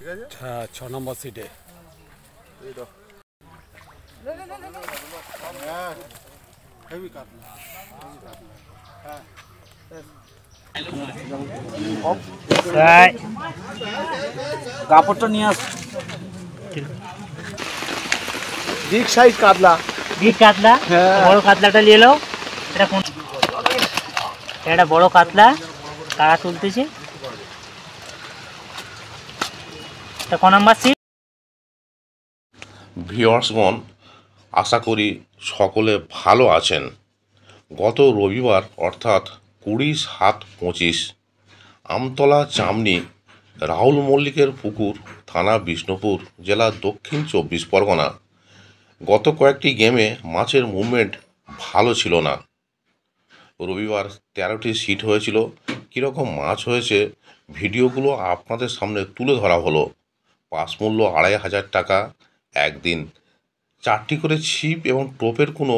ঠিক আছে। হ্যাঁ 6 নম্বর সিটে। এই দাও। হ্যাঁ হেভি কাটনা। হ্যাঁ কাপড়টা নিয়ে আস। বিগ সাইজ কাতলা। বিগ কাতলা, বড় কাতলাটা নিয়ে নাও। এটা কোন? এটা বড় কাতলা, কারা তুলতেছে? এটা কোন নাম্বার সিট? ভিউয়ার্সগণ, আশা করি সকলে ভালো আছেন। গত রবিবার অর্থাৎ 20/7/25 আমতলা চামনি রাহুল মল্লিকের পুকুর, থানা বিষ্ণুপুর, জেলা দক্ষিণ 24 পরগনা। গত কয়েকটি গেমে মাছের মুভমেন্ট ভালো ছিল না। রবিবার 13টি সিট হয়েছিল। কীরকম মাছ হয়েছে ভিডিওগুলো আপনাদের সামনে তুলে ধরা হলো। পাস মূল্য 2500 টাকা একদিন। 4টি করে ছিপ এবং টোপের কোনো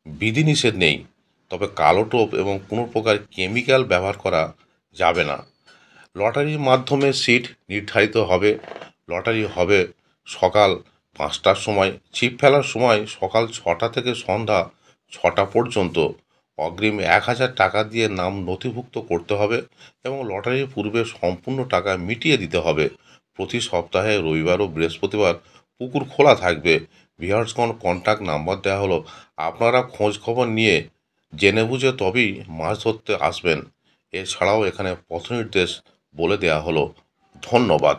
বিধিনিষেধ নেই, তবে কালো টোপ এবং কোনো প্রকার কেমিক্যাল ব্যবহার করা যাবে না। লটারির মাধ্যমে সিট নির্ধারিত হবে। লটারি হবে সকাল 5টার সময়। ছিপ ফেলার সময় সকাল 6টা থেকে সন্ধ্যা 6টা পর্যন্ত। অগ্রিম 1000 টাকা দিয়ে নাম নথিভুক্ত করতে হবে এবং লটারির পূর্বে সম্পূর্ণ টাকা মিটিয়ে দিতে হবে। প্রতি সপ্তাহে রবিবার ও বৃহস্পতিবার পুকুর খোলা থাকবে। ভিউয়ার্সগণ, কন্ট্যাক্ট নাম্বার দেওয়া হলো। আপনারা খোঁজ খবর নিয়ে জেনে বুঝে তবেই মাছ ধরতে আসবেন। এছাড়াও এখানে পথ নির্দেশ বলে দেওয়া হলো। ধন্যবাদ।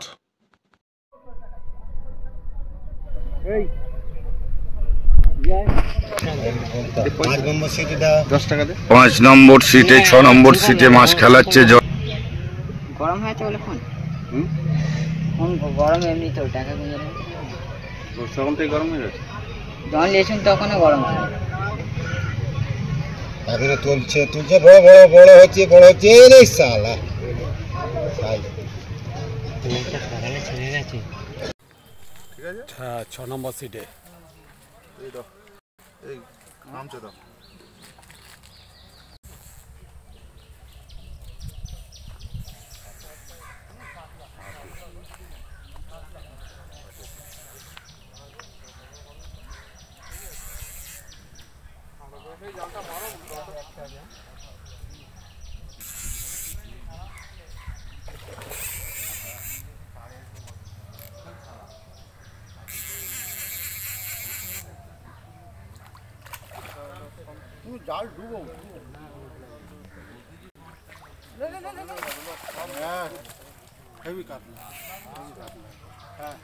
5 নম্বর সিটে 6 নম্বর সিটে মাছ খেলাচ্ছে। গরম হয়েছে বলে ফোন ফোন গরম এমনি তো টাকা গুঁজে তখন থেকে গরম হয়ে গেছে। যখন নিয়েছেন তখনও গরম ছিল। এখনো তুলছে বড় বড় বড় হচ্ছে এই শালা ছেড়ে গেছে। ঠিক আছে। হ্যাঁ 6 নম্বর সিটে। এই দাও। এই নামছে দাও। তুমি জাল ডুবো। হ্যাঁ হেভি কাটনা। হ্যাঁ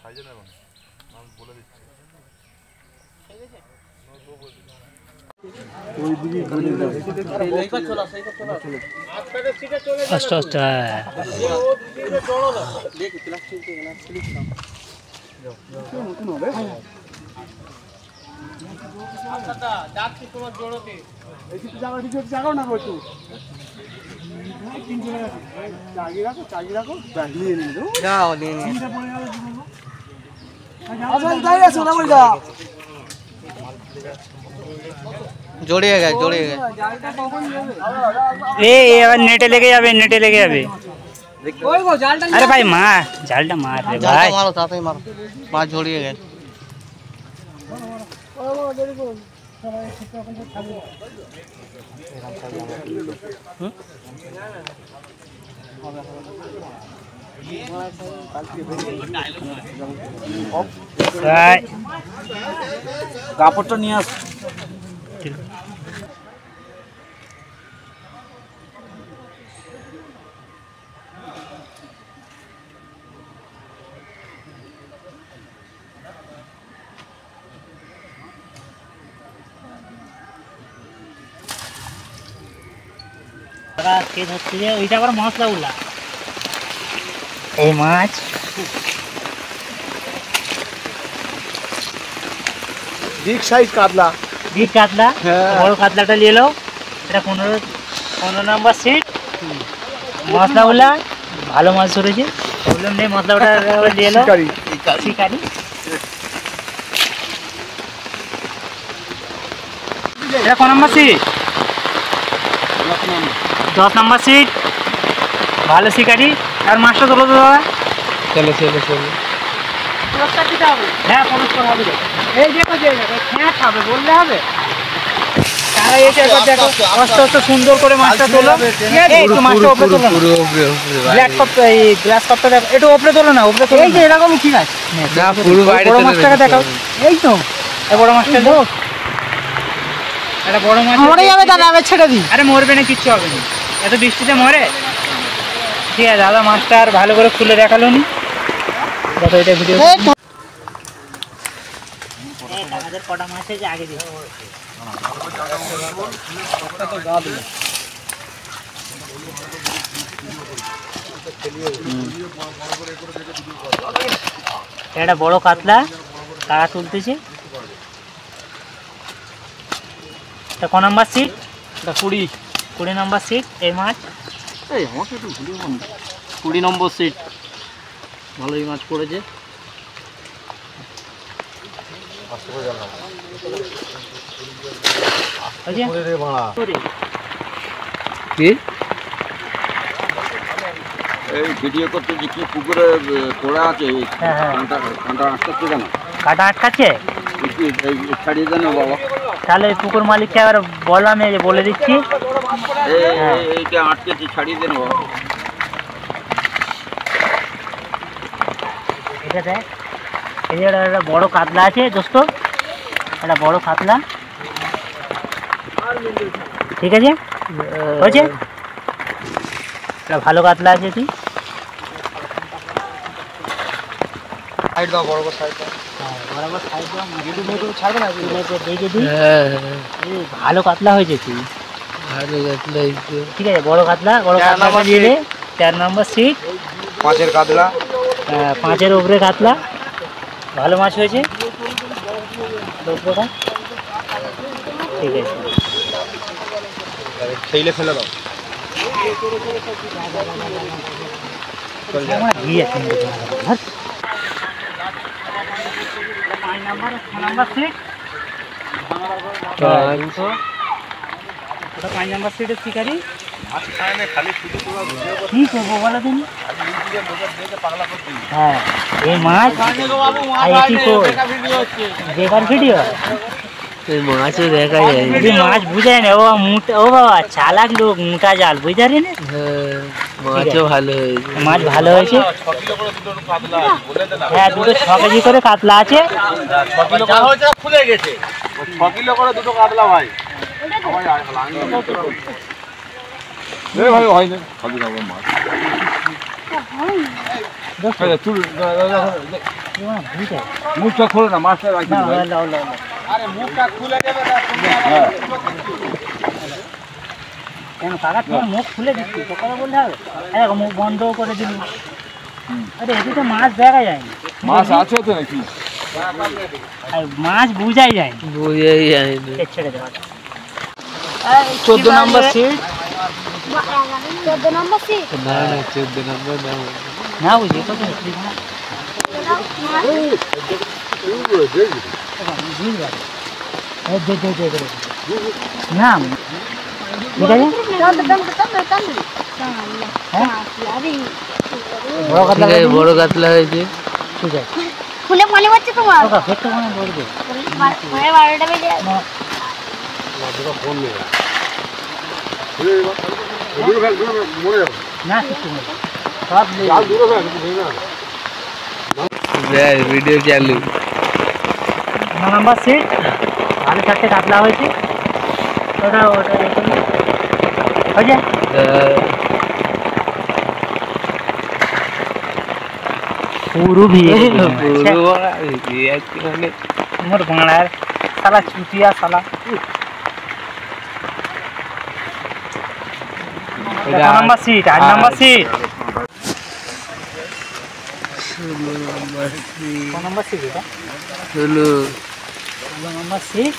সাইজে নেব না, আমি বলে দিচ্ছি। আস্তে আস্তে জড়িয়ে গেছে এবার নেটে লেগে যাবে, নেটে লেগে যাবে। আরে ভাই মার, জালটা মার রে ভাই। মারো তাড়াতাড়ি মারো, মাছ জড়িয়ে গেছে। কাপড়টা নিয়ে আস। কে ধরছে যে ওইটা আবার মশলা উল্লা এই মাছ। বিগ সাইজ কাতলা। বিট কাতলা, বড় কাতলাটা নিয়ে এলো, এটা 15 নম্বর সিট। মশলাগুলা ভালো মাছ ধরেছে, বললাম নেই মশলাটা নিয়ে এলো, শিকারি। এটা ক নম্বর সিট? 10 নম্বর সিট, ভালো শিকারি। আর মাছটা তোলো তো দাদা। চলো চলো চলো। হ্যাঁ পুরস্কার হবে। এই দেখো হ্যাঁ খাবে বললে হবে। তারা এসে একবার দেখো আস্তে আস্তে সুন্দর করে মাছটা তোলো। এই তো মাছটা উপরে তোলো, ব্ল্যাক কাপ এই গ্লাস কাপটা দেখো, একটু উপরে তোলো না, উপরে তোলো। এই যে এরকম ঠিক আছে না, পুরো বাইরে বড় মাছটাকে দেখাও। এই তো এই বড় মাছটা দেখো, এটা বড় মাছ মরে যাবে দাদা, আমি ছেড়ে দিই। আরে মরবে না, কিচ্ছু হবে না, এত বৃষ্টিতে মরে। ঠিক আছে দাদা, মাছটা আর ভালো করে খুলে দেখালো নি। দেখো এটা ভিডিও আমাদের কটা মাছ আছে আগে দিই। এটা বড় কাতলা, কারা তুলতেছে। এটা ক নম্বর সিট? এটা 20 নম্বর সিট। এই মাছ এই আমাকে একটু ভুলে 20 নম্বর সিট, ভালোই মাছ পড়েছে। এই ভিডিও করতে যে কি পুকুরে পড়া আছে কাটা আটকাচ্ছে, ছাড়িয়ে দেন বাবা। তাহলে পুকুর মালিককে আবার বললাম, এই যে বলে দিচ্ছি এইটা আটকেছি, ছাড়িয়ে দেন বাবা। এটা দেখ, এই যে একটা বড় কাতলা আছে দোস্ত, একটা বড় কাতলা। ঠিক আছে হয়েছে, একটা ভালো কাতলা আছে। তুই বরাবর সাইড দাও, ছাড়বে না, দেখে দিই। ভালো কাতলা হয়েছে তুই, ভালো কাতলা। ঠিক আছে বড় কাতলা, বড় কাতলা দিয়ে দে। 4 নম্বর সিট, 5-এর কাতলা, 5-এর উপরে কাতলা, ভালো মাছ হয়েছে। ঠিক আছে খেলে ফেলে দাও। গিয়ে 5 নম্বর সিট, 5 নম্বর সিটের শিকারি। কি করবো বলো তুমি? হ্যাঁ এই মাছ বেকার ভিডিও, মাছও দেখা যায়, মাছ বুঝায় না। ও বাবা চালাক লোক, মোটা জাল বুঝতে পারি না। মাছও ভালো হয়েছে, মাছ ভালো হয়েছে। হ্যাঁ দুটো 6 কেজি করে কাতলা আছে। খুলে গেছে 6 কিলো করে দুটো কাতলা ভাই। ভাই হয় না খালি খাবো মাছ। মুখটা খোলো না, মাছটা রাখি। আরে মুখটা খুলে যাবে না। কেন কাকা তোমার মুখ খুলে দিচ্ছি, তো কথা বলতে হবে। মুখ বন্ধ করে দিল। আরে এটি তো মাছ দেখা যায়নি। মাছ আছে তো নাকি? মাছ বুঝাই যায়, বুঝাই যায় ছেড়ে দেওয়া। 14 নম্বর সিট, 14 নম্বর সিট না না 14 নম্বর না বুঝি কত নাম বড় কাতলা হয়েছে। ঠিক আছে খুলে মনে হচ্ছে তোমার পেটটা মনে পড়বে 12টা বেজে না কিছু সব ভিডিও চালু। 9 নম্বর সিট, ভালো 4টে কাতলা হয়েছে। ওটা ওটা হয়েছে পুরো ভিড় মোর বাংলার সালা চুটিয়া সালা। 8 নম্বর সিট, 8 নম্বর সিট, 16 নম্বর সিট, এটা 16 নম্বর সিট।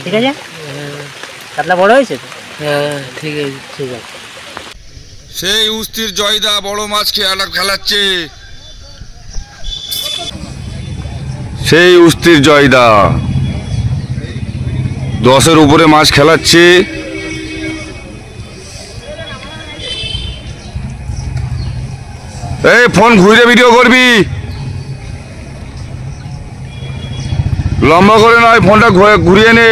ঠিক আছে, কাতলা বড় হয়েছে তো? হ্যাঁ ঠিক আছে, ঠিক আছে। সেই উস্তির জয়দা বড় মাছ খেলাচ্ছে, সেই উস্তির জয়দা 10-এর উপরে মাছ খেলাচ্ছে। এই ফোন ঘুরে ভিডিও করবি, লম্বা করে নয়, ফোনটা ঘুরিয়ে নে।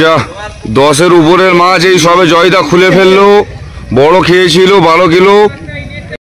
যা 10-এর উপরের মাছ এই সবে জয়দা খুলে ফেললো, বড় খেয়েছিল 12 কিলো।